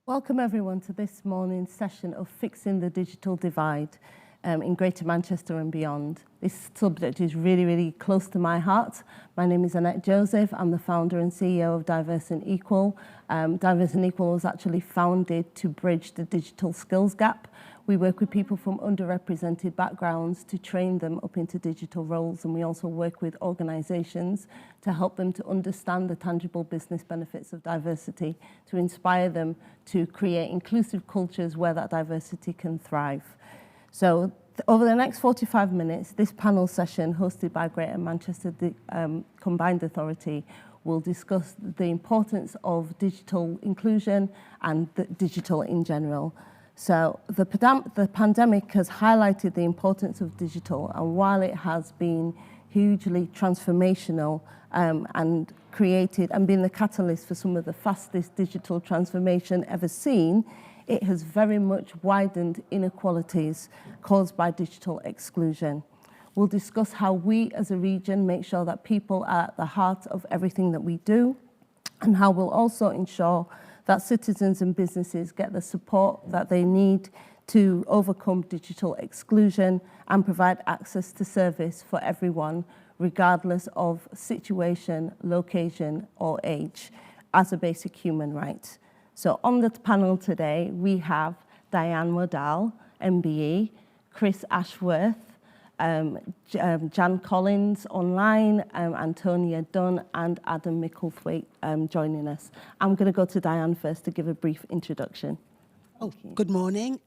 Welcome everyone to this morning's session of Fixing the Digital Divide in Greater Manchester and beyond. This subject is really close to my heart. My name is Annette Joseph. I'm the founder and CEO of Diverse and Equal. Diverse and Equal was actually founded to bridge the digital skills gap. We work with people from underrepresented backgrounds to train them up into digital roles, and we also work with organisations to help them to understand the tangible business benefits of diversity, to inspire them to create inclusive cultures where that diversity can thrive. So over the next 45 minutes, this panel session hosted by Greater Manchester Combined Authority will discuss the importance of digital inclusion and digital in general. So the pandemic has highlighted the importance of digital, and while it has been hugely transformational and created and been the catalyst for some of the fastest digital transformation ever seen, it has very much widened inequalities caused by digital exclusion. We'll discuss how we as a region make sure that people are at the heart of everything that we do, and how we'll also ensure that citizens and businesses get the support that they need to overcome digital exclusion and provide access to service for everyone, regardless of situation, location, or age, as a basic human right. So on the panel today, we have Diane Modal, MBE, Chris Ashworth, Jan Collins online, Antonia Dunn and Adam Micklethwaite joining us. I'm going to go to Diane first to give a brief introduction. Good morning.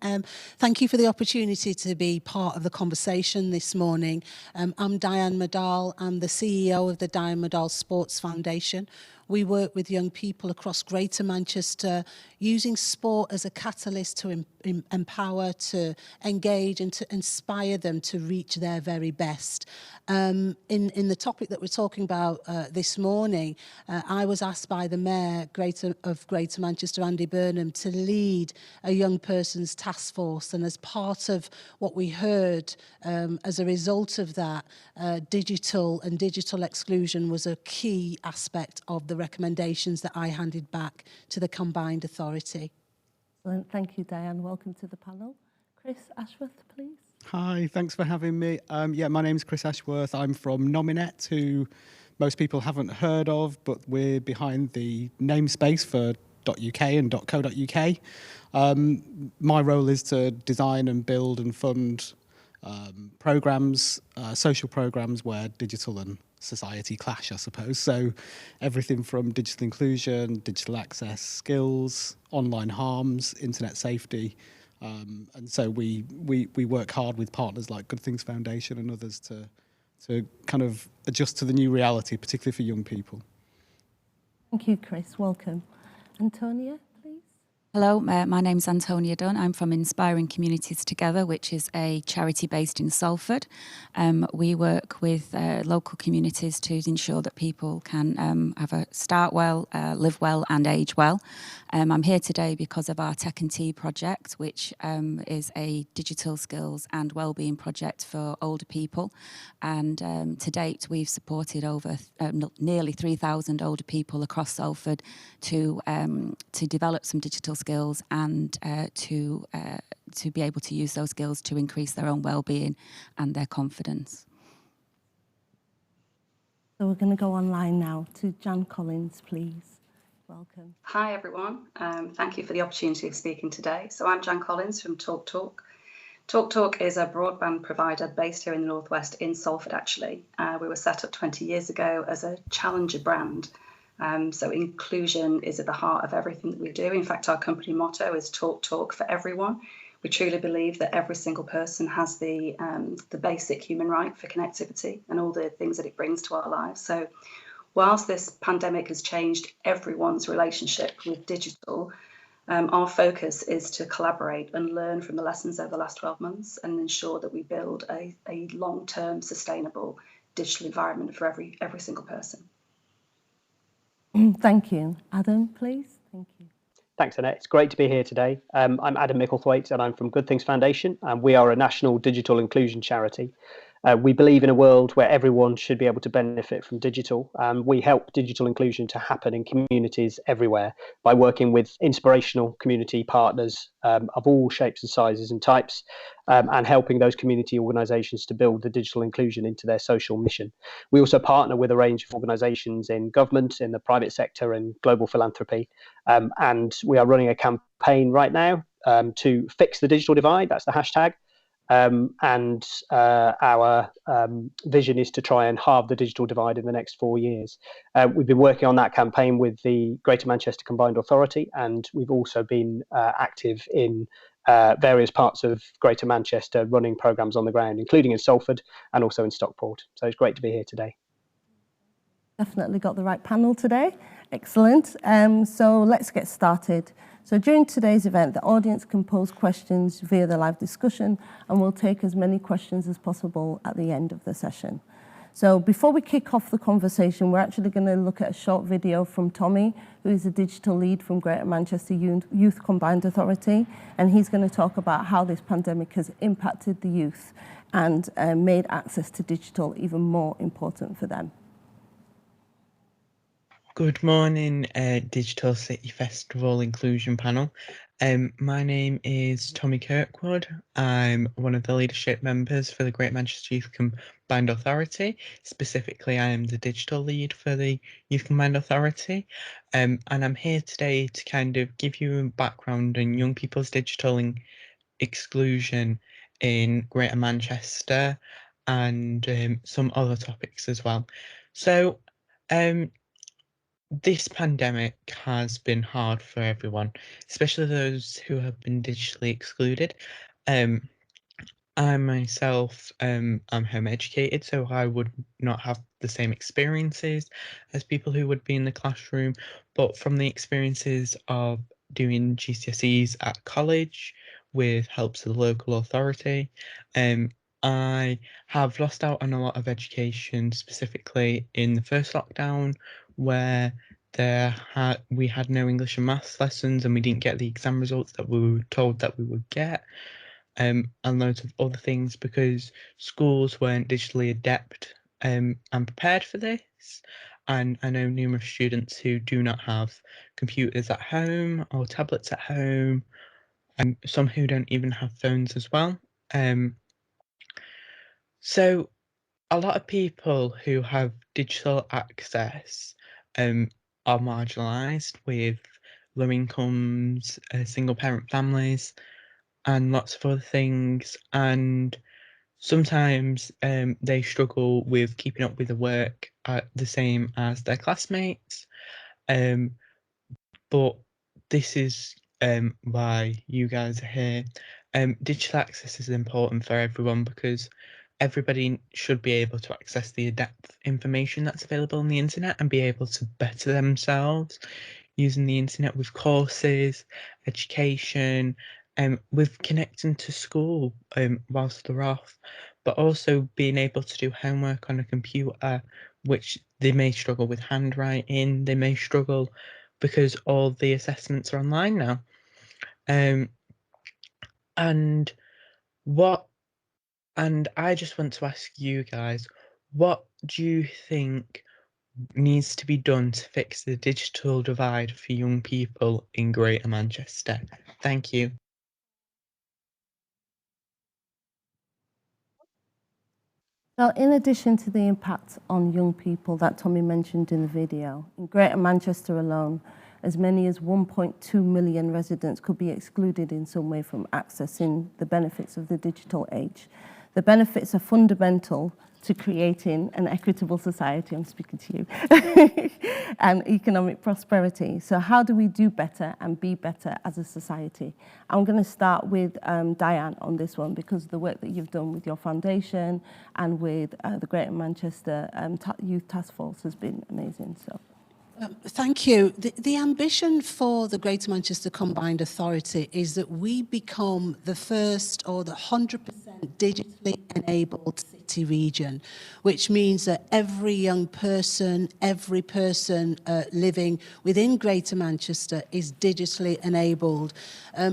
Thank you for the opportunity to be part of the conversation this morning. I'm Diane Modal. I'm the CEO of the Diane Modal Sports Foundation. We work with young people across Greater Manchester, using sport as a catalyst to empower, to engage and to inspire them to reach their very best. In the topic that we're talking about this morning, I was asked by the Mayor of Greater Manchester, Andy Burnham, to lead a young person's task force. And as part of what we heard as a result of that, digital exclusion was a key aspect of the recommendations that I handed back to the Combined Authority. Well, thank you, Diane. Welcome to the panel. Chris Ashworth, please. Hi, thanks for having me. My name's Chris Ashworth. I'm from Nominet, who most people haven't heard of, but we're behind the namespace for .uk and .co.uk. My role is to design and build and fund programs, social programs where digital and society clash, I suppose. So everything from digital inclusion, digital access, skills, online harms, internet safety. And so we work hard with partners like Good Things Foundation and others to kind of adjust to the new reality, particularly for young people. Thank you, Chris. Welcome. Antonia, please. Hello, my name's Antonia Dunn. I'm from Inspiring Communities Together, which is a charity based in Salford. We work with local communities to ensure that people can start well, live well and age well. I'm here today because of our Tech and Tea project, which is a digital skills and wellbeing project for older people. And to date, we've supported over nearly 3,000 older people across Salford to develop some digital skills and to be able to use those skills to increase their own well-being and their confidence. So we're going to go online now to Jan Collins, please. Welcome. Hi everyone, thank you for the opportunity of speaking today. So I'm Jan Collins from TalkTalk. TalkTalk is a broadband provider based here in the Northwest in Salford actually. We were set up 20 years ago as a challenger brand. So inclusion is at the heart of everything that we do. In fact, our company motto is TalkTalk for everyone. We truly believe that every single person has the basic human right for connectivity and all the things that it brings to our lives. So whilst this pandemic has changed everyone's relationship with digital, our focus is to collaborate and learn from the lessons over the last 12 months and ensure that we build a long-term sustainable digital environment for every single person. Thank you. Adam, please. Thank you. Thanks, Annette. It's great to be here today. I'm Adam Micklethwaite and I'm from Good Things Foundation, and we are a national digital inclusion charity. We believe in a world where everyone should be able to benefit from digital. We help digital inclusion to happen in communities everywhere by working with inspirational community partners of all shapes and sizes and types, and helping those community organisations to build the digital inclusion into their social mission. We also partner with a range of organisations in government, in the private sector, and global philanthropy. And we are running a campaign right now to fix the digital divide. That's the hashtag. And our vision is to try and halve the digital divide in the next 4 years. We've been working on that campaign with the Greater Manchester Combined Authority, and we've also been active in various parts of Greater Manchester running programmes on the ground, including in Salford and also in Stockport. So it's great to be here today. Definitely got the right panel today. Excellent. So let's get started. So during today's event, the audience can pose questions via the live discussion, and we'll take as many questions as possible at the end of the session. So before we kick off the conversation, we're actually going to look at a short video from Tommy, who is a digital lead from Greater Manchester Youth Combined Authority, and he's going to talk about how this pandemic has impacted the youth and made access to digital even more important for them. Good morning, Digital City Festival Inclusion Panel. My name is Tommy Kirkwood. I'm one of the leadership members for the Greater Manchester Youth Combined Authority. Specifically, I am the digital lead for the Youth Combined Authority. And I'm here today to kind of give you a background on young people's digital exclusion in Greater Manchester and some other topics as well. So, this pandemic has been hard for everyone, especially those who have been digitally excluded. I myself am home educated, so I would not have the same experiences as people who would be in the classroom. But from the experiences of doing GCSEs at college with helps of the local authority, I have lost out on a lot of education, specifically in the first lockdown, where we had no English and maths lessons and we didn't get the exam results that we were told that we would get, and loads of other things because schools weren't digitally adept and prepared for this. And I know numerous students who do not have computers at home or tablets at home, and some who don't even have phones as well. So a lot of people who have digital access are marginalised, with low incomes, single parent families, and lots of other things. And sometimes they struggle with keeping up with the work the same as their classmates. But this is why you guys are here. Digital access is important for everyone because everybody should be able to access the in-depth information that's available on the internet and be able to better themselves using the internet with courses, education, with connecting to school whilst they're off, but also being able to do homework on a computer, which they may struggle with handwriting, they may struggle because all the assessments are online now. And I just want to ask you guys, what do you think needs to be done to fix the digital divide for young people in Greater Manchester? Thank you. Now, in addition to the impact on young people that Tommy mentioned in the video, in Greater Manchester alone, as many as 1.2 million residents could be excluded in some way from accessing the benefits of the digital age. The benefits are fundamental to creating an equitable society, I'm speaking to you, and economic prosperity. So how do we do better and be better as a society? I'm going to start with Diane on this one because the work that you've done with your foundation and with the Greater Manchester Youth Task Force has been amazing. So. Thank you. The ambition for the Greater Manchester Combined Authority is that we become the first or the 100% digitally enabled city connectivity region, which means that every young person, every person living within Greater Manchester is digitally enabled.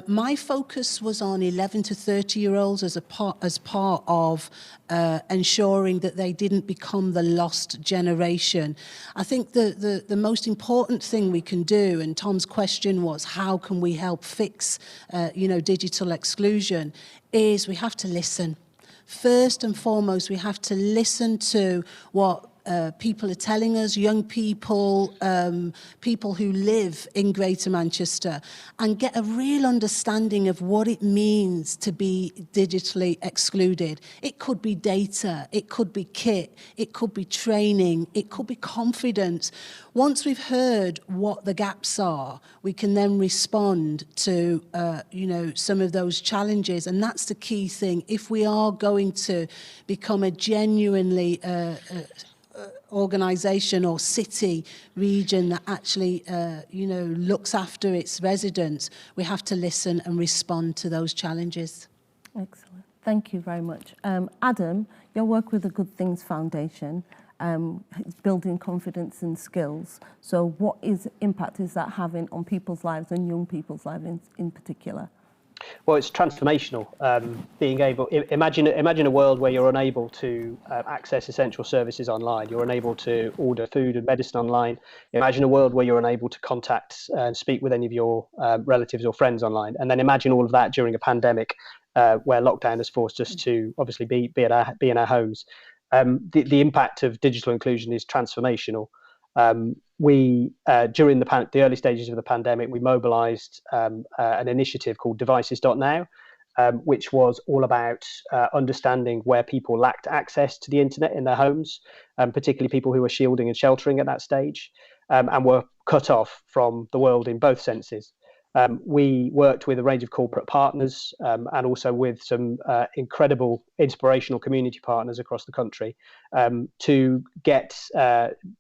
My focus was on 11 to 30-year-olds as part of ensuring that they didn't become the lost generation. I think the most important thing we can do, and Tom's question was, how can we help fix digital exclusion, is we have to listen. First and foremost, we have to listen to what people are telling us, young people, people who live in Greater Manchester, and get a real understanding of what it means to be digitally excluded. It could be data, it could be kit, it could be training, it could be confidence. Once we've heard what the gaps are, we can then respond to some of those challenges, and that's the key thing. If we are going to become a genuinely organisation or city region that actually looks after its residents, we have to listen and respond to those challenges. Excellent. Thank you very much. Adam, your work with the Good Things Foundation, building confidence and skills. So what impact is that having on people's lives and young people's lives in particular? Well, it's transformational. Being able, imagine a world where you're unable to access essential services online. You're unable to order food and medicine online. Imagine a world where you're unable to contact and speak with any of your relatives or friends online. And then imagine all of that during a pandemic, where lockdown has forced us to obviously be in our homes. The impact of digital inclusion is transformational. We during the early stages of the pandemic, we mobilised an initiative called Devices.now, which was all about understanding where people lacked access to the internet in their homes, particularly people who were shielding and sheltering at that stage, and were cut off from the world in both senses. We worked with a range of corporate partners and also with some incredible inspirational community partners across the country to get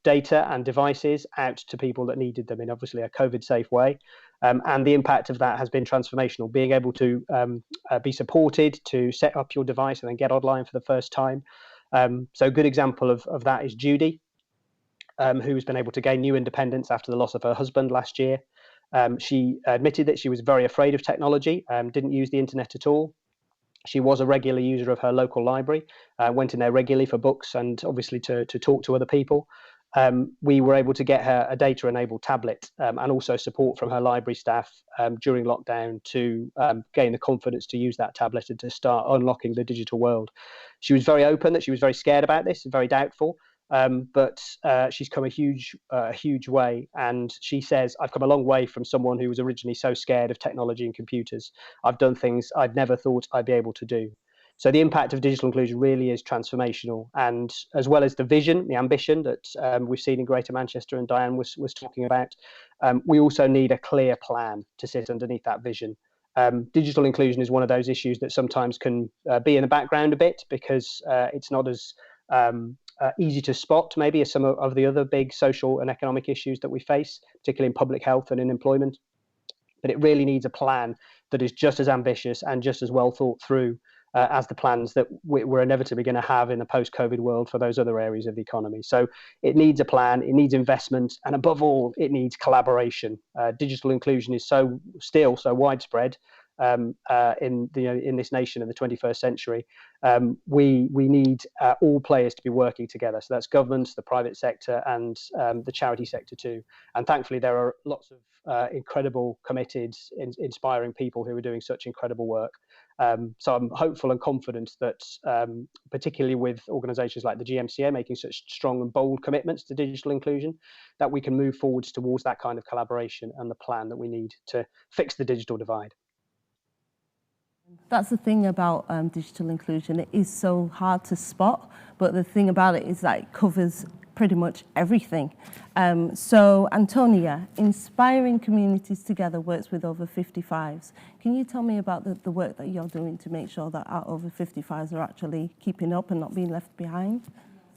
data and devices out to people that needed them in obviously a COVID-safe way. And the impact of that has been transformational, being able to be supported to set up your device and then get online for the first time. So a good example of that is Judy, who's been able to gain new independence after the loss of her husband last year. She admitted that she was very afraid of technology, didn't use the internet at all. She was a regular user of her local library, went in there regularly for books and obviously to talk to other people. We were able to get her a data-enabled tablet and also support from her library staff during lockdown to gain the confidence to use that tablet and to start unlocking the digital world. She was very open that she was very scared about this, very doubtful. But she's come a huge way, and she says, I've come a long way from someone who was originally so scared of technology and computers. I've done things I'd never thought I'd be able to do. So the impact of digital inclusion really is transformational, and as well as the vision, the ambition that we've seen in Greater Manchester and Diane was talking about, we also need a clear plan to sit underneath that vision. Digital inclusion is one of those issues that sometimes can be in the background a bit because it's not as easy to spot maybe as some of the other big social and economic issues that we face, particularly in public health and in employment. But it really needs a plan that is just as ambitious and just as well thought through as the plans that we're inevitably going to have in the post-COVID world for those other areas of the economy. So it needs a plan, it needs investment, and above all, it needs collaboration. Digital inclusion is still so widespread in this nation in the 21st century. We need all players to be working together. So that's government, the private sector, and the charity sector too. And thankfully, there are lots of incredible, committed, inspiring people who are doing such incredible work. So I'm hopeful and confident that, particularly with organisations like the GMCA making such strong and bold commitments to digital inclusion, that we can move forwards towards that kind of collaboration and the plan that we need to fix the digital divide. That's the thing about digital inclusion. It is so hard to spot, but the thing about it is that it covers pretty much everything. So Antonia, Inspiring Communities Together works with over 55s. Can you tell me about the work that you're doing to make sure that our over 55s are actually keeping up and not being left behind?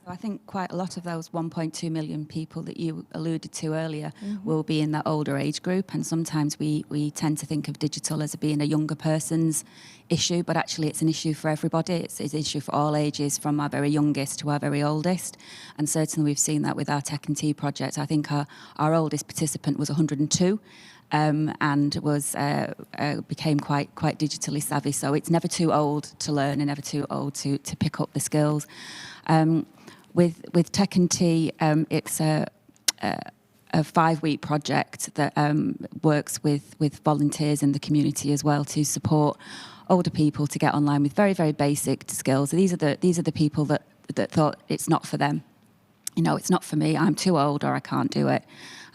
I think quite a lot of those 1.2 million people that you alluded to earlier will be in that older age group, and sometimes we tend to think of digital as being a younger person's issue, but actually it's an issue for everybody. It's an issue for all ages, from our very youngest to our very oldest, and certainly we've seen that with our Tech and Tea project. I think our oldest participant was 102. And became quite digitally savvy. So it's never too old to learn and never too old to pick up the skills. With Tech and Tea, it's a 5-week project that works with volunteers in the community as well to support older people to get online with very, very basic skills. These are the people that thought it's not for them. You know, it's not for me, I'm too old, or I can't do it.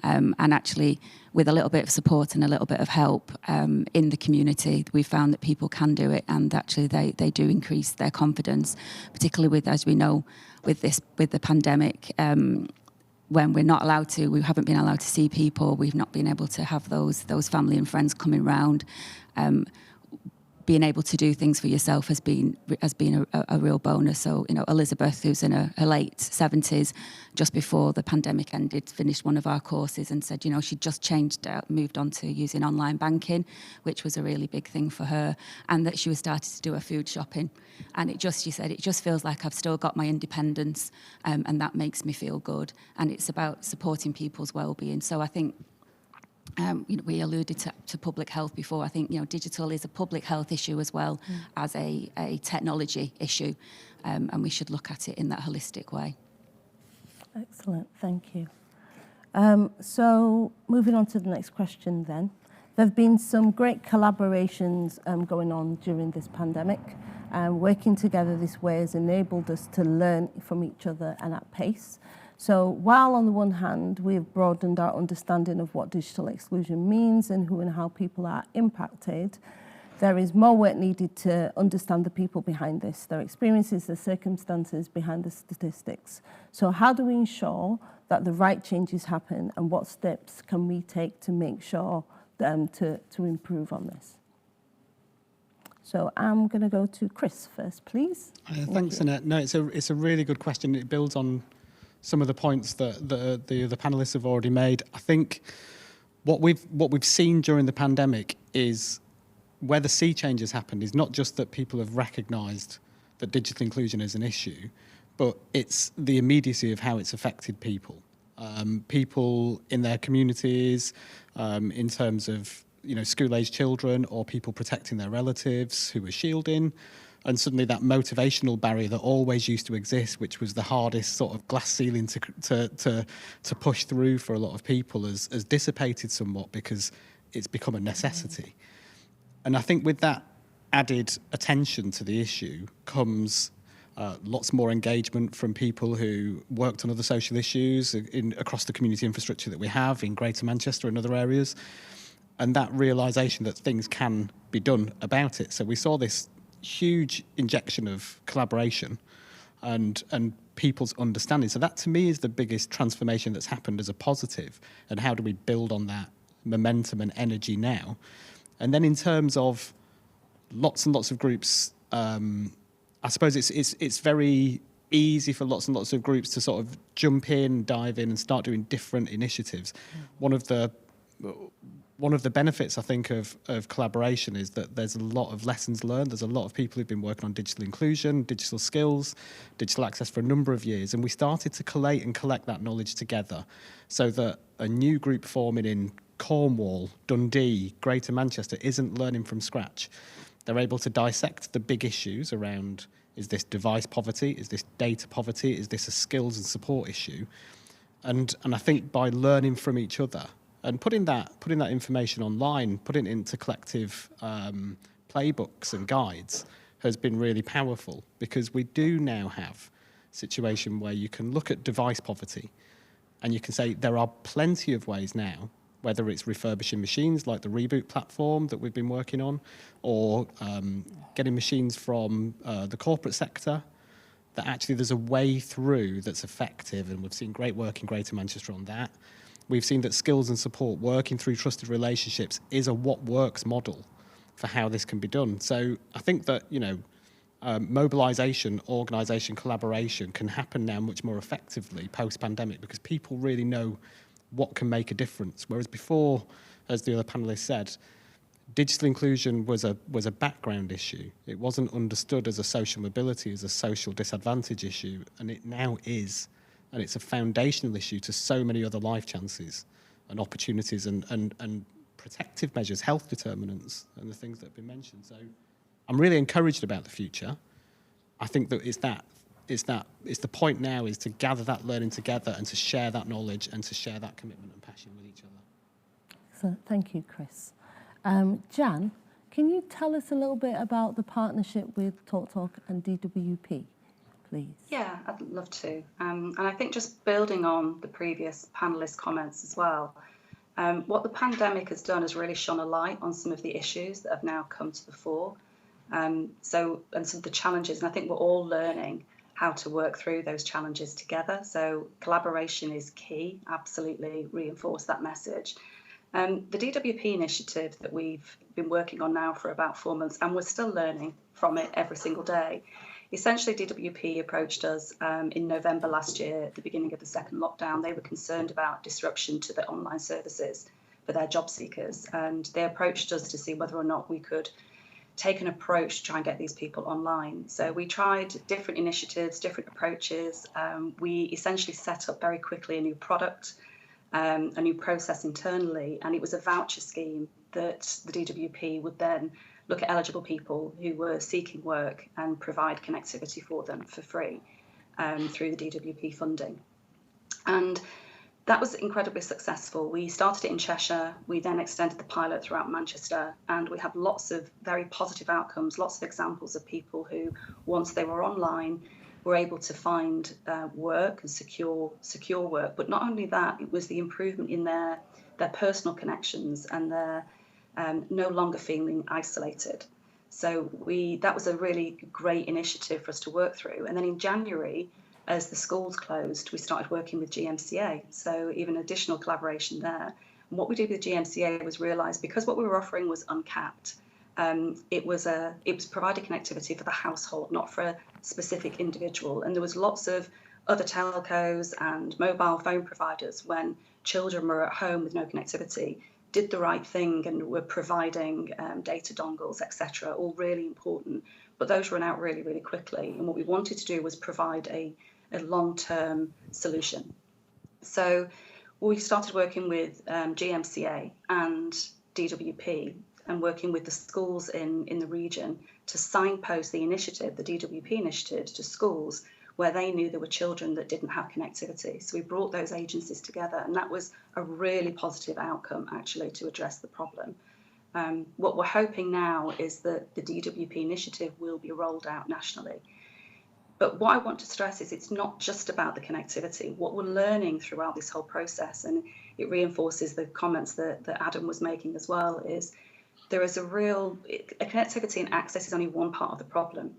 And actually, with a little bit of support and a little bit of help in the community, we found that people can do it, and actually they do increase their confidence, particularly with, as we know, with the pandemic, when we haven't been allowed to see people, we've not been able to have those family and friends coming round. Being able to do things for yourself has been a real bonus. So, you know, Elizabeth, who's in her late 70s, just before the pandemic ended, finished one of our courses and said, you know, she'd just moved on to using online banking, which was a really big thing for her, and that she was starting to do her food shopping. And she said, it just feels like I've still got my independence, and that makes me feel good. And it's about supporting people's well-being. So I think, you know, we alluded to public health before. I think, you know, digital is a public health issue as well as a technology issue, and we should look at it in that holistic way. Excellent, thank you. So moving on to the next question then. There have been some great collaborations going on during this pandemic. Working together this way has enabled us to learn from each other and at pace. So while on the one hand, we've broadened our understanding of what digital exclusion means and who and how people are impacted, there is more work needed to understand the people behind this, their experiences, their circumstances behind the statistics. So how do we ensure that the right changes happen, and what steps can we take to make sure to improve on this? So I'm going to go to Chris first, please. Thanks, Annette. No, it's a really good question. It builds on some of the points that the panelists have already made. I think what we've seen during the pandemic is where the sea change has happened is not just that people have recognised that digital inclusion is an issue, but it's the immediacy of how it's affected people. People in their communities, in terms of, you know, school-aged children or people protecting their relatives who were shielding. And suddenly that motivational barrier that always used to exist, which was the hardest sort of glass ceiling to push through for a lot of people, has dissipated somewhat because it's become a necessity. And I think with that added attention to the issue comes lots more engagement from people who worked on other social issues across the community infrastructure that we have in Greater Manchester and other areas, and that realisation that things can be done about it. So we saw this huge injection of collaboration and people's understanding. So that, to me, is the biggest transformation that's happened as a positive. And how do we build on that momentum and energy now? And then in terms of lots and lots of groups, I suppose it's very easy for lots and lots of groups to sort of jump in, dive in, and start doing different initiatives. One of the benefits, I think, of collaboration is that there's a lot of lessons learned. There's a lot of people who've been working on digital inclusion, digital skills, digital access for a number of years, and we started to collate and collect that knowledge together so that a new group forming in Cornwall, Dundee, Greater Manchester isn't learning from scratch. They're able to dissect the big issues around, is this device poverty, is this data poverty, is this a skills and support issue? And I think by learning from each other, and putting that information online, putting it into collective playbooks and guides has been really powerful, because we do now have a situation where you can look at device poverty and you can say there are plenty of ways now, whether it's refurbishing machines like the Reboot platform that we've been working on, or getting machines from the corporate sector, that actually there's a way through that's effective, and we've seen great work in Greater Manchester on that. We've seen that skills and support, working through trusted relationships, is a what works model for how this can be done. So I think that, you know, mobilisation, organisation, collaboration can happen now much more effectively post-pandemic because people really know what can make a difference. Whereas before, as the other panellists said, digital inclusion was a background issue. It wasn't understood as a social mobility, as a social disadvantage issue, and it now is. And it's a foundational issue to so many other life chances and opportunities and protective measures, health determinants, and the things that have been mentioned. So I'm really encouraged about the future. I think that it's the point now is to gather that learning together and to share that knowledge and to share that commitment and passion with each other. So thank you, Chris. Jan, can you tell us a little bit about the partnership with TalkTalk and DWP, please? Yeah, I'd love to. And I think just building on the previous panelist comments as well, what the pandemic has done is really shone a light on some of the issues that have now come to the fore. And some of the challenges, and I think we're all learning how to work through those challenges together. So collaboration is key, absolutely reinforce that message. The DWP initiative that we've been working on now for about 4 months, and we're still learning from it every single day. Essentially, DWP approached us in November last year, at the beginning of the second lockdown. They were concerned about disruption to the online services for their job seekers, and they approached us to see whether or not we could take an approach to try and get these people online. So we tried different initiatives, different approaches. We essentially set up very quickly a new product, a new process internally, and it was a voucher scheme that the DWP would then look at eligible people who were seeking work and provide connectivity for them for free through the DWP funding. And that was incredibly successful. We started it in Cheshire, we then extended the pilot throughout Manchester, and we have lots of very positive outcomes, lots of examples of people who, once they were online, were able to find work and secure work. But not only that, it was the improvement in their personal connections and their no longer feeling isolated. So that was a really great initiative for us to work through. And then in January, as the schools closed, we started working with GMCA. So even additional collaboration there. And what we did with GMCA was realise, because what we were offering was uncapped, it was providing connectivity for the household, not for a specific individual. And there was lots of other telcos and mobile phone providers, when children were at home with no connectivity, did the right thing and were providing data dongles, etc., all really important. But those ran out really, really quickly. And what we wanted to do was provide a long-term solution. So we started working with GMCA and DWP and working with the schools in the region to signpost the initiative, the DWP initiative, to schools where they knew there were children that didn't have connectivity. So we brought those agencies together, and that was a really positive outcome, actually, to address the problem. What we're hoping now is that the DWP initiative will be rolled out nationally. But what I want to stress is it's not just about the connectivity. What we're learning throughout this whole process, and it reinforces the comments that Adam was making as well, is there is a connectivity and access is only one part of the problem.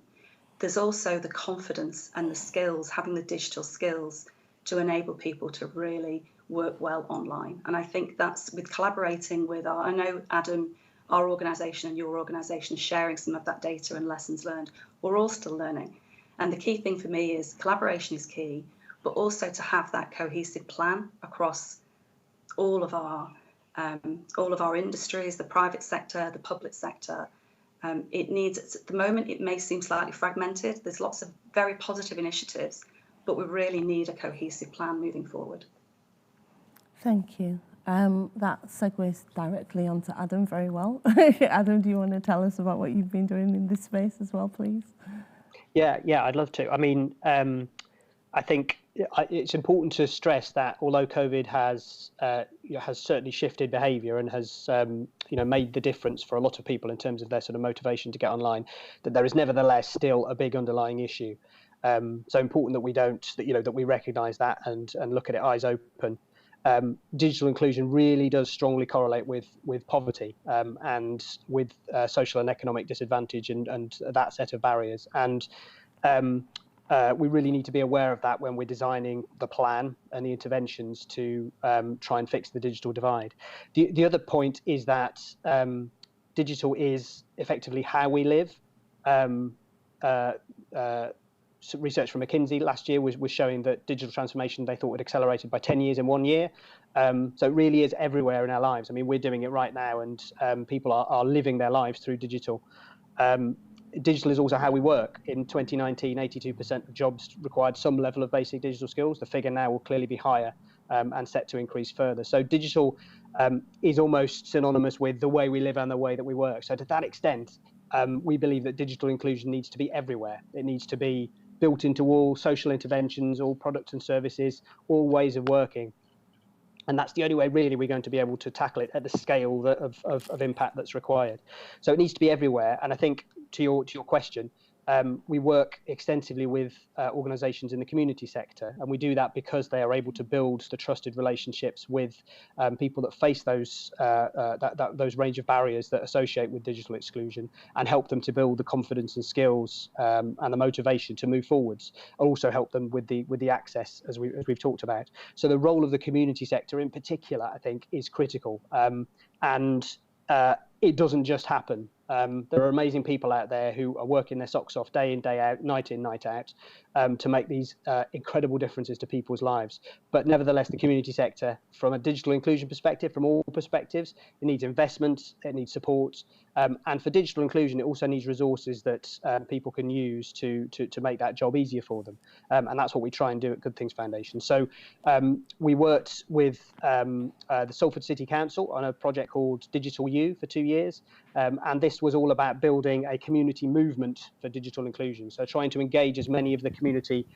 There's also the confidence and the skills, having the digital skills to enable people to really work well online. And I think that's with collaborating with I know Adam, our organisation and your organisation, sharing some of that data and lessons learned. We're all still learning. And the key thing for me is collaboration is key, but also to have that cohesive plan across all of our industries, the private sector, the public sector. It needs, at the moment, it may seem slightly fragmented. There's lots of very positive initiatives, but we really need a cohesive plan moving forward. Thank you. That segues directly onto Adam very well. Adam, do you want to tell us about what you've been doing in this space as well, please? Yeah, I'd love to. I mean, I think it's important to stress that although COVID has certainly shifted behaviour and has made the difference for a lot of people in terms of their sort of motivation to get online, that there is nevertheless still a big underlying issue. So important that we recognise that and look at it eyes open. Digital inclusion really does strongly correlate with poverty and with social and economic disadvantage and that set of barriers. And we really need to be aware of that when we're designing the plan and the interventions to try and fix the digital divide. The other point is that digital is effectively how we live. research from McKinsey last year was showing that digital transformation, they thought, had accelerated by 10 years in 1 year. So it really is everywhere in our lives. I mean, we're doing it right now, and people are living their lives through digital. Digital is also how we work. In 2019, 82% of jobs required some level of basic digital skills. The figure now will clearly be higher and set to increase further. So digital is almost synonymous with the way we live and the way that we work. So to that extent, we believe that digital inclusion needs to be everywhere. It needs to be built into all social interventions, all products and services, all ways of working. And that's the only way really we're going to be able to tackle it at the scale of impact that's required. So it needs to be everywhere. And I think to your question, we work extensively with organisations in the community sector, and we do that because they are able to build the trusted relationships with people that face those range of barriers that associate with digital exclusion, and help them to build the confidence and skills and the motivation to move forwards. Also help them with the access, as we've talked about. So the role of the community sector in particular, I think, is critical, and it doesn't just happen. There are amazing people out there who are working their socks off day in, day out, night in, night out, to make these incredible differences to people's lives. But nevertheless, the community sector, from a digital inclusion perspective, from all perspectives, it needs investment, it needs support. And for digital inclusion, it also needs resources that people can use to make that job easier for them. And that's what we try and do at Good Things Foundation. So we worked with the Salford City Council on a project called Digital U for 2 years. And this was all about building a community movement for digital inclusion. So trying to engage as many of the community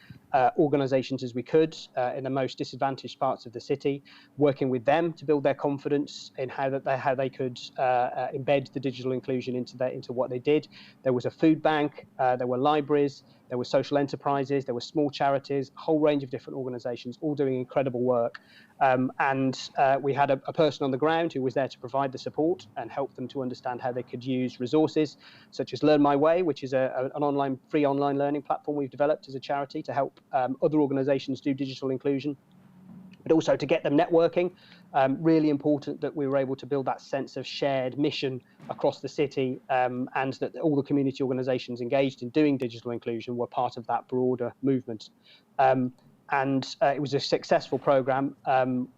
organisations as we could in the most disadvantaged parts of the city, working with them to build their confidence in how they could embed the digital inclusion into what they did. There was a food bank, there were libraries, there were social enterprises, there were small charities, a whole range of different organisations, all doing incredible work. And we had a person on the ground who was there to provide the support and help them to understand how they could use resources such as Learn My Way, which is an free online learning platform we've developed as a charity to help other organisations do digital inclusion, but also to get them networking. Really important that we were able to build that sense of shared mission across the city, and that all the community organisations engaged in doing digital inclusion were part of that broader movement. And it was a successful programme.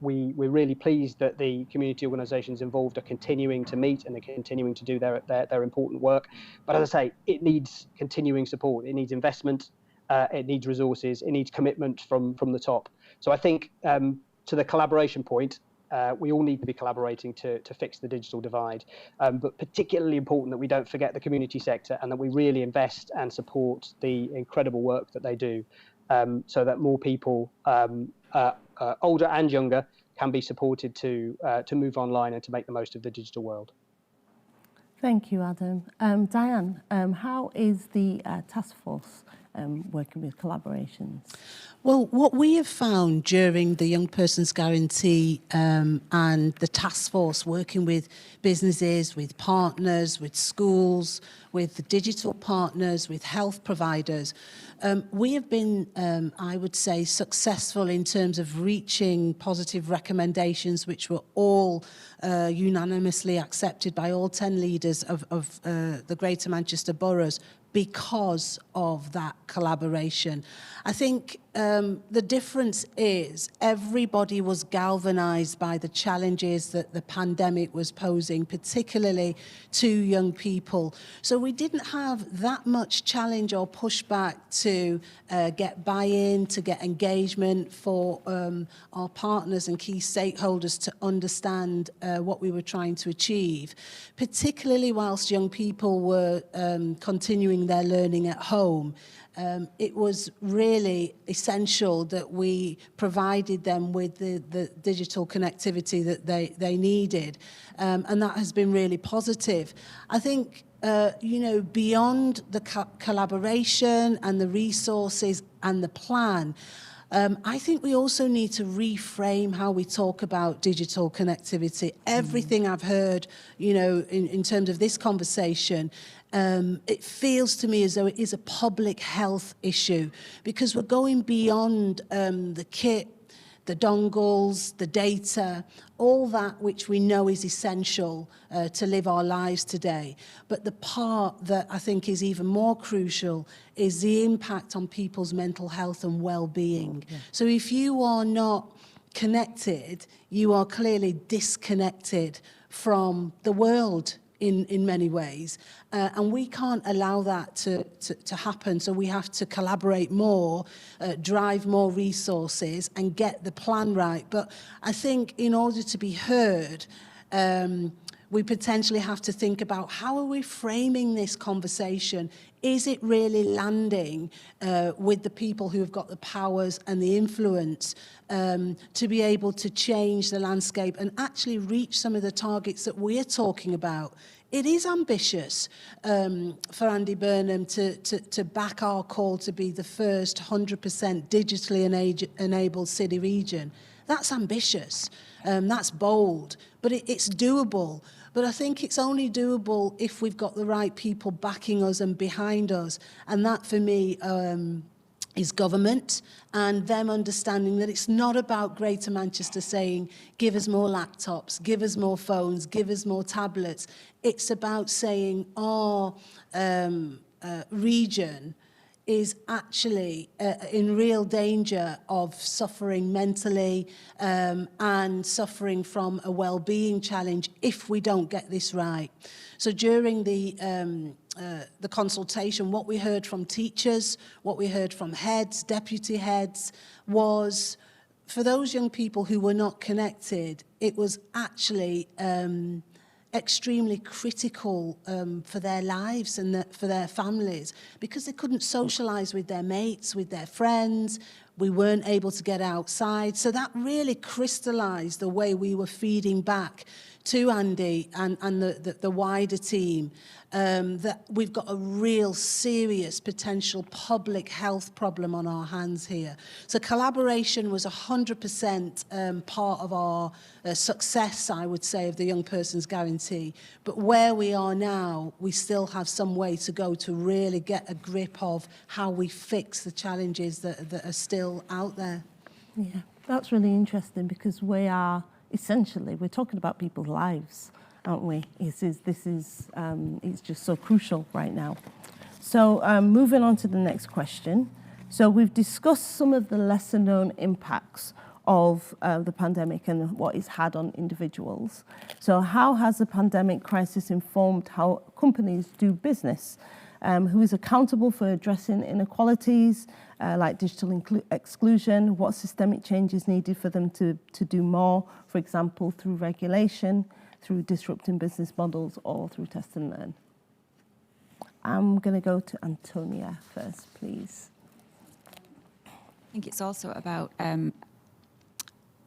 We're really pleased that the community organisations involved are continuing to meet and they're continuing to do their important work. But as I say, it needs continuing support. It needs investment. It needs resources. It needs commitment from the top. So I think to the collaboration point, we all need to be collaborating to fix the digital divide, but particularly important that we don't forget the community sector and that we really invest and support the incredible work that they do, so that more people, older and younger, can be supported to move online and to make the most of the digital world. Thank you, Adam. Diane, how is the task force working with collaborations? Well, what we have found during the Young Person's Guarantee and the task force working with businesses, with partners, with schools, with the digital partners, with health providers, we have been, I would say, successful in terms of reaching positive recommendations, which were all unanimously accepted by all 10 leaders of the Greater Manchester boroughs, because of that collaboration. I think the difference is everybody was galvanized by the challenges that the pandemic was posing, particularly to young people. So we didn't have that much challenge or pushback to get buy-in, to get engagement for our partners and key stakeholders to understand what we were trying to achieve, particularly whilst young people were continuing their learning at home. It was really essential that we provided them with the digital connectivity that they needed, and that has been really positive. I think, beyond the collaboration and the resources and the plan, I think we also need to reframe how we talk about digital connectivity. Everything I've heard, in terms of this conversation, it feels to me as though it is a public health issue, because we're going beyond the kit, the dongles, the data, all that which we know is essential to live our lives today. But the part that I think is even more crucial is the impact on people's mental health and well-being. Yeah. So if you are not connected, you are clearly disconnected from the world in many ways. And we can't allow that to happen. So we have to collaborate more, drive more resources and get the plan right. But I think in order to be heard, we potentially have to think about how are we framing this conversation? Is it really landing with the people who have got the powers and the influence to be able to change the landscape and actually reach some of the targets that we're talking about? It is ambitious for Andy Burnham to back our call to be the first 100% digitally enabled city region. That's ambitious, that's bold, but it's doable. But I think it's only doable if we've got the right people backing us and behind us. And that, for me, is government and them understanding that it's not about Greater Manchester saying, give us more laptops, give us more phones, give us more tablets. It's about saying our region is actually in real danger of suffering mentally and suffering from a well-being challenge if we don't get this right. So during the consultation, what we heard from teachers, what we heard from heads, deputy heads, was for those young people who were not connected, it was actually extremely critical for their lives and for their families, because they couldn't socialise with their mates, with their friends. We weren't able to get outside. So that really crystallised the way we were feeding back to Andy and the wider team, that we've got a real serious potential public health problem on our hands here. So collaboration was 100% part of our success, I would say, of the Young Person's Guarantee. But where we are now, we still have some way to go to really get a grip of how we fix the challenges that are still out there. Yeah, that's really interesting, because we are essentially, we're talking about people's lives, aren't we? This is it's just so crucial right now. So moving on to the next question. So we've discussed some of the lesser known impacts of the pandemic and what it's had on individuals. So how has the pandemic crisis informed how companies do business? Who is accountable for addressing inequalities like digital exclusion? What systemic changes needed for them to do more, for example, through regulation, through disrupting business models, or through test and learn? I'm going to go to Antonia first, please. I think it's also about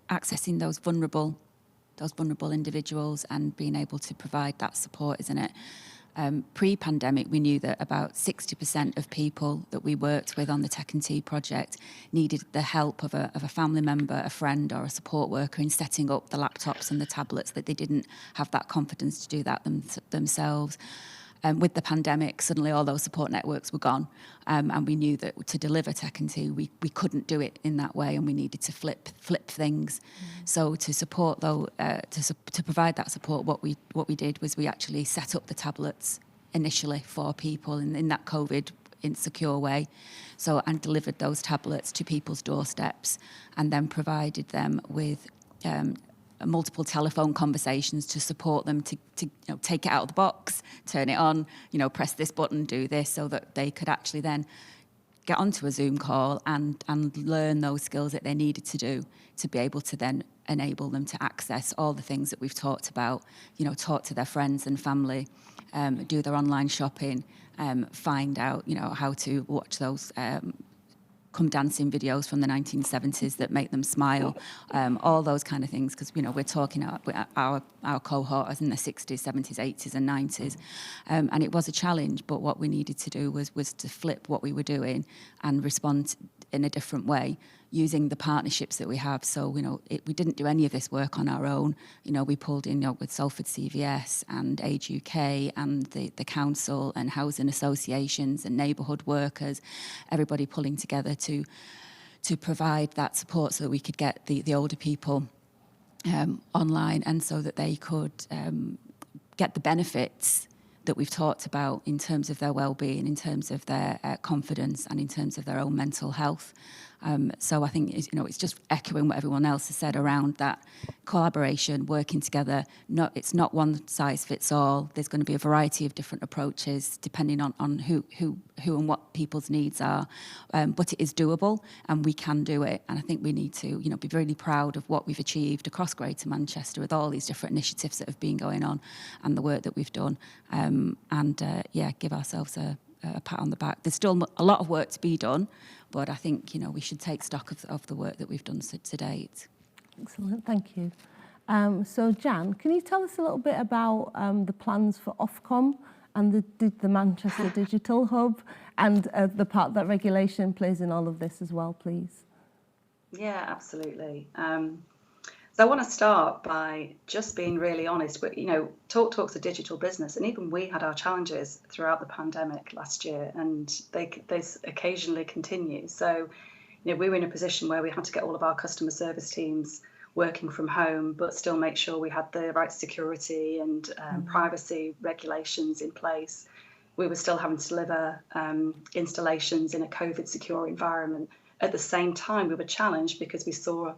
accessing those vulnerable individuals and being able to provide that support, isn't it? Pre-pandemic, we knew that about 60% of people that we worked with on the Tech and Tea project needed the help of a family member, a friend or a support worker in setting up the laptops and the tablets, that they didn't have that confidence to do that themselves. With the pandemic, suddenly all those support networks were gone, and we knew that to deliver Tech and Tea, we couldn't do it in that way, and we needed to flip things. So to support, though, to provide that support, what we did was we actually set up the tablets initially for people in that COVID insecure way, and delivered those tablets to people's doorsteps, and then provided them with multiple telephone conversations to support them to take it out of the box, turn it on, press this button, do this, so that they could actually then get onto a Zoom call and learn those skills that they needed to do to be able to then enable them to access all the things that we've talked about, talk to their friends and family, do their online shopping, find out, how to watch those come dancing videos from the 1970s that make them smile, all those kind of things, because we're talking our cohort is in the 60s, 70s, 80s and 90s, and it was a challenge, but what we needed to do was to flip what we were doing and respond in a different way using the partnerships that we have. So we didn't do any of this work on our own. We pulled in with Salford CVS and Age UK and the council and housing associations and neighbourhood workers, everybody pulling together to to provide that support so that we could get the older people online, and so that they could get the benefits that we've talked about in terms of their well-being, in terms of their confidence, and in terms of their own mental health. So I think it's just echoing what everyone else has said around that collaboration, working together. It's not one size fits all. There's going to be a variety of different approaches depending on who and what people's needs are. But it is doable, and we can do it. And I think we need to be really proud of what we've achieved across Greater Manchester with all these different initiatives that have been going on and the work that we've done. Give ourselves a pat on the back. There's still a lot of work to be done, but I think we should take stock of the work that we've done to date. Excellent, thank you. So Jan, can you tell us a little bit about the plans for Ofcom and the Manchester Digital Hub, and the part that regulation plays in all of this as well, please? Yeah, absolutely. So I want to start by just being really honest. But TalkTalk's a digital business, and even we had our challenges throughout the pandemic last year, and they occasionally continue. So, we were in a position where we had to get all of our customer service teams working from home, but still make sure we had the right security and privacy regulations in place. We were still having to deliver installations in a COVID secure environment. At the same time, we were challenged because we saw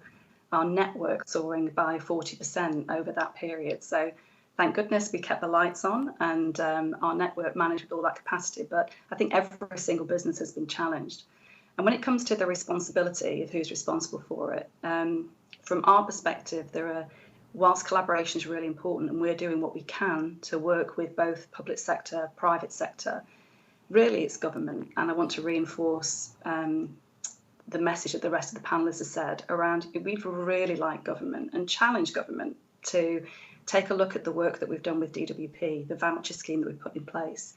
our network soaring by 40% over that period. So thank goodness we kept the lights on, and our network managed with all that capacity. But I think every single business has been challenged. And when it comes to the responsibility of who's responsible for it, from our perspective, whilst collaboration is really important, and we're doing what we can to work with both public sector, private sector, really it's government. And I want to reinforce the message that the rest of the panelists have said around, we'd really like government and challenge government to take a look at the work that we've done with DWP, the voucher scheme that we've put in place.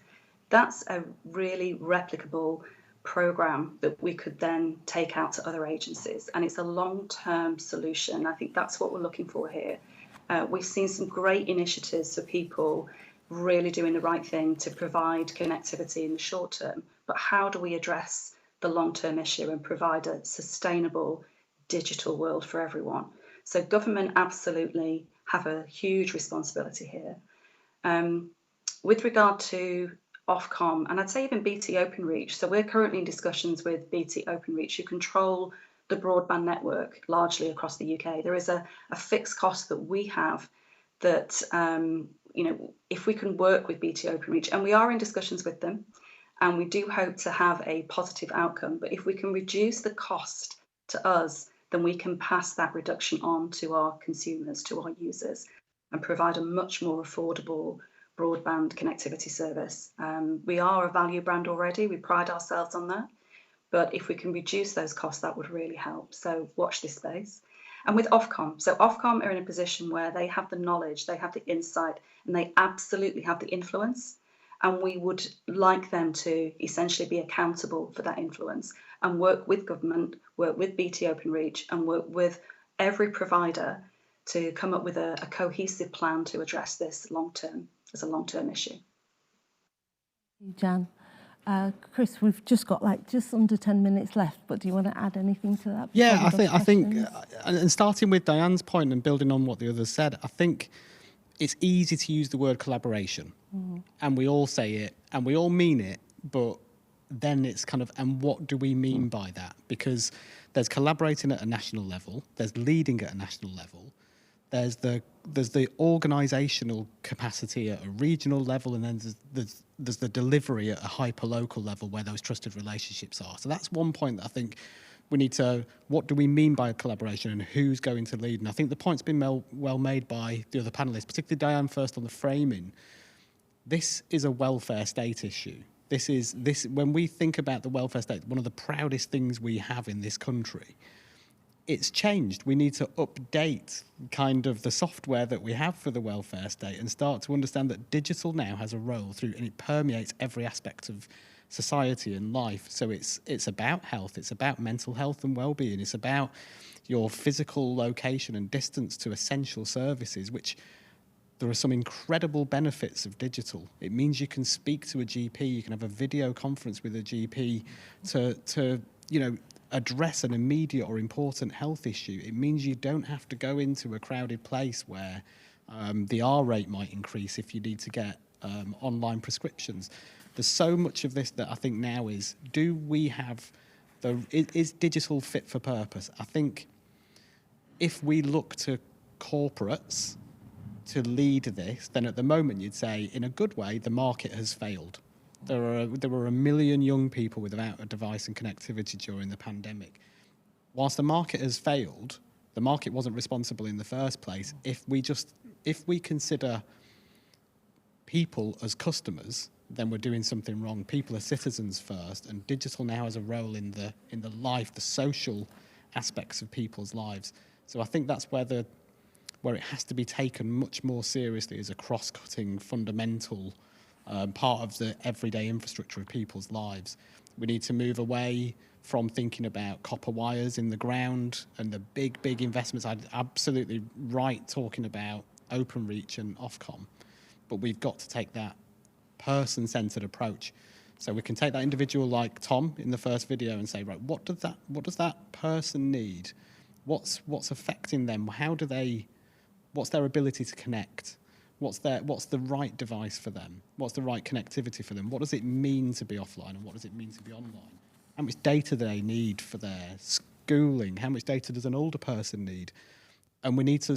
That's a really replicable programme that we could then take out to other agencies, and it's a long-term solution. I think that's what we're looking for here. We've seen some great initiatives for people really doing the right thing to provide connectivity in the short term, but how do we address the long-term issue and provide a sustainable digital world for everyone? So government absolutely have a huge responsibility here. With regard to Ofcom, and I'd say even BT Openreach, so we're currently in discussions with BT Openreach, who control the broadband network largely across the UK. There is a fixed cost that we have that, if we can work with BT Openreach, and we are in discussions with them, and we do hope to have a positive outcome. But if we can reduce the cost to us, then we can pass that reduction on to our consumers, to our users, and provide a much more affordable broadband connectivity service. We are a value brand already. We pride ourselves on that. But if we can reduce those costs, that would really help. So watch this space. And with Ofcom, so Ofcom are in a position where they have the knowledge, they have the insight, and they absolutely have the influence. And we would like them to essentially be accountable for that influence and work with government, work with BT Openreach, and work with every provider to come up with a cohesive plan to address this long-term, as a long-term issue. Jan. Chris, we've just got just under 10 minutes left, but do you want to add anything to that? Yeah, I think, and starting with Diane's point and building on what the others said, I think it's easy to use the word collaboration, and we all say it and we all mean it, but then it's kind of, and what do we mean by that? Because there's collaborating at a national level, there's leading at a national level, there's the organisational capacity at a regional level, and then there's the delivery at a hyper-local level where those trusted relationships are. So that's one point that I think we need to, what do we mean by collaboration and who's going to lead? And I think the point's been well made by the other panellists, particularly Diane first on the framing. This is a welfare state issue. This when we think about the welfare state, one of the proudest things we have in this country, it's changed. We need to update kind of the software that we have for the welfare state and start to understand that digital now has a role through, and it permeates every aspect of society and life. So it's about health, it's about mental health and well-being, it's about your physical location and distance to essential services, which there are some incredible benefits of digital. It means you can speak to a GP, you can have a video conference with a GP to address an immediate or important health issue, it means you don't have to go into a crowded place where the R rate might increase if you need to get online prescriptions. There's so much of this that I think now is, do we have is digital fit for purpose? I think if we look to corporates to lead this, then at the moment you'd say, in a good way, the market has failed. There were 1 million young people without a device and connectivity during the pandemic. Whilst the market has failed, the market wasn't responsible in the first place. If we consider people as customers, then we're doing something wrong. People are citizens first, and digital now has a role in the life, the social aspects of people's lives. So I think that's where it has to be taken much more seriously as a cross-cutting, fundamental part of the everyday infrastructure of people's lives. We need to move away from thinking about copper wires in the ground and the big investments. I'm absolutely right talking about OpenReach and Ofcom, but we've got to take that person-centered approach. So we can take that individual like Tom in the first video and say, right, what does that person need? What's affecting them? What's their ability to connect? What's the right device for them? What's the right connectivity for them? What does it mean to be offline and what does it mean to be online? How much data do they need for their schooling? How much data does an older person need? And we need to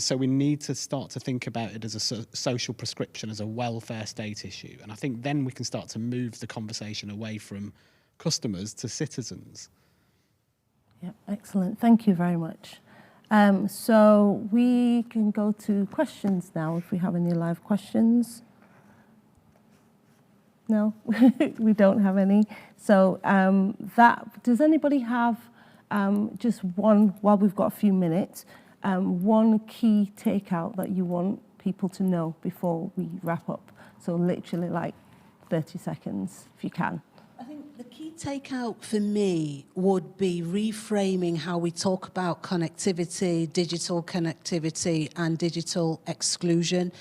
start to think about it as a social prescription, as a welfare state issue. And I think then we can start to move the conversation away from customers to citizens. Yeah, excellent. Thank you very much. So we can go to questions now if we have any live questions. No, we don't have any. So does anybody have just one, while we've got a few minutes, one key takeout that you want people to know before we wrap up? So literally like 30 seconds, if you can. I think the key takeout for me would be reframing how we talk about connectivity, digital connectivity, and digital exclusion.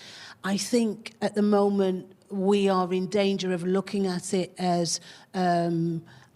I think at the moment we are in danger of looking at it as a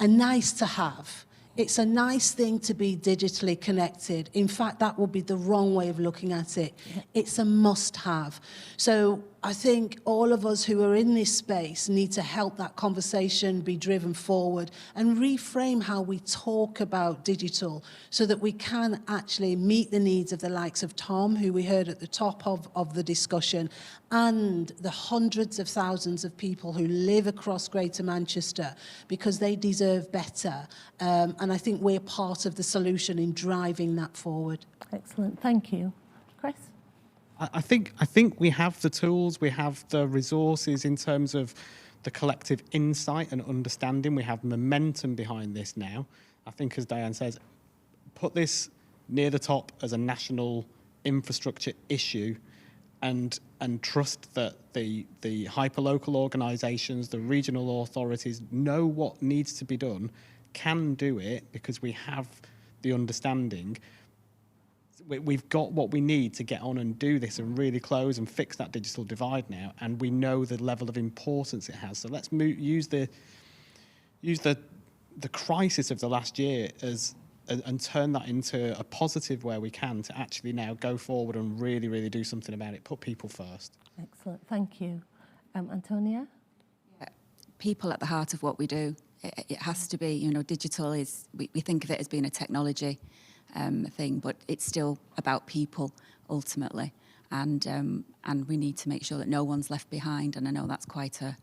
nice to have. It's a nice thing to be digitally connected. In fact, that would be the wrong way of looking at it. It's a must-have. So I think all of us who are in this space need to help that conversation be driven forward and reframe how we talk about digital so that we can actually meet the needs of the likes of Tom, who we heard at the top of the discussion, and the hundreds of thousands of people who live across Greater Manchester, because they deserve better. And I think we're part of the solution in driving that forward. Excellent. Thank you. Chris? I think we have the tools, we have the resources in terms of the collective insight and understanding. We have momentum behind this now. I think, as Diane says, put this near the top as a national infrastructure issue and trust that the hyperlocal organisations, the regional authorities know what needs to be done, can do it because we have the understanding. We've got what we need to get on and do this and really close and fix that digital divide now, and we know the level of importance it has. So let's use the crisis of the last year and turn that into a positive where we can to actually now go forward and really do something about it. Put people first. Excellent. Thank you. Antonia? Yeah, people at the heart of what we do. It has to be, digital is, we think of it as being a technology thing, but it's still about people ultimately, and we need to make sure that no one's left behind. And I know that's quite a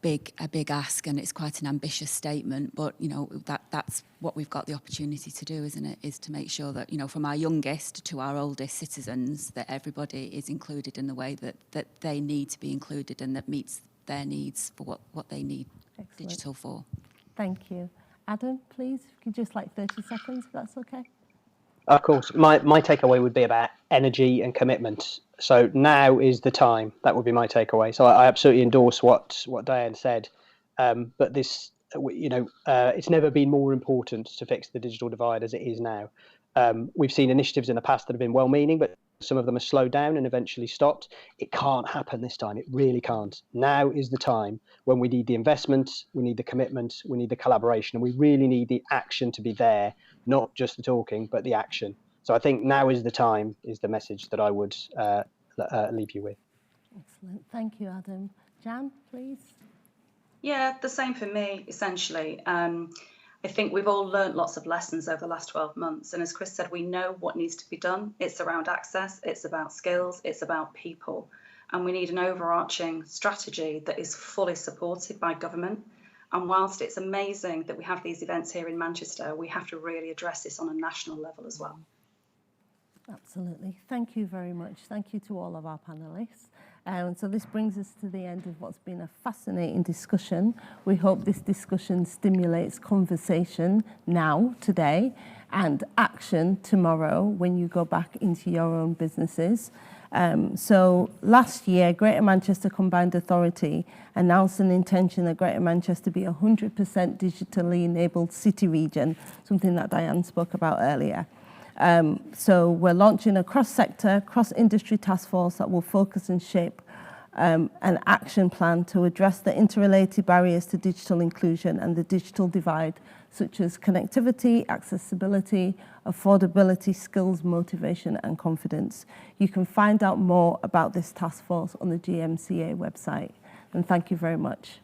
big ask, and it's quite an ambitious statement, but that's what we've got the opportunity to do, isn't it? Is to make sure that from our youngest to our oldest citizens, that everybody is included in the way that they need to be included, and that meets their needs for what they need. Excellent. Digital for. Thank you. Adam, please, if you could just 30 seconds, if that's okay. Of course. My takeaway would be about energy and commitment. So now is the time. That would be my takeaway. So I absolutely endorse what Diane said. But this, it's never been more important to fix the digital divide as it is now. We've seen initiatives in the past that have been well-meaning, but some of them are slowed down and eventually stopped. It can't happen this time. It really can't. Now is the time when we need the investment, we need the commitment, we need the collaboration, and we really need the action to be there, not just the talking, but the action. So I think now is the time is the message that I would leave you with. Excellent. Thank you, Adam. Jan, please. Yeah, the same for me, essentially. I think we've all learnt lots of lessons over the last 12 months. And as Chris said, we know what needs to be done. It's around access, it's about skills, it's about people. And we need an overarching strategy that is fully supported by government. And whilst it's amazing that we have these events here in Manchester, we have to really address this on a national level as well. Absolutely. Thank you very much. Thank you to all of our panellists. So this brings us to the end of what's been a fascinating discussion. We hope this discussion stimulates conversation now, today, and action tomorrow when you go back into your own businesses. So last year, Greater Manchester Combined Authority announced an intention that Greater Manchester be a 100% digitally enabled city region, something that Diane spoke about earlier. So we're launching a cross-sector, cross-industry task force that will focus and shape an action plan to address the interrelated barriers to digital inclusion and the digital divide, such as connectivity, accessibility, affordability, skills, motivation, and confidence. You can find out more about this task force on the GMCA website. And thank you very much.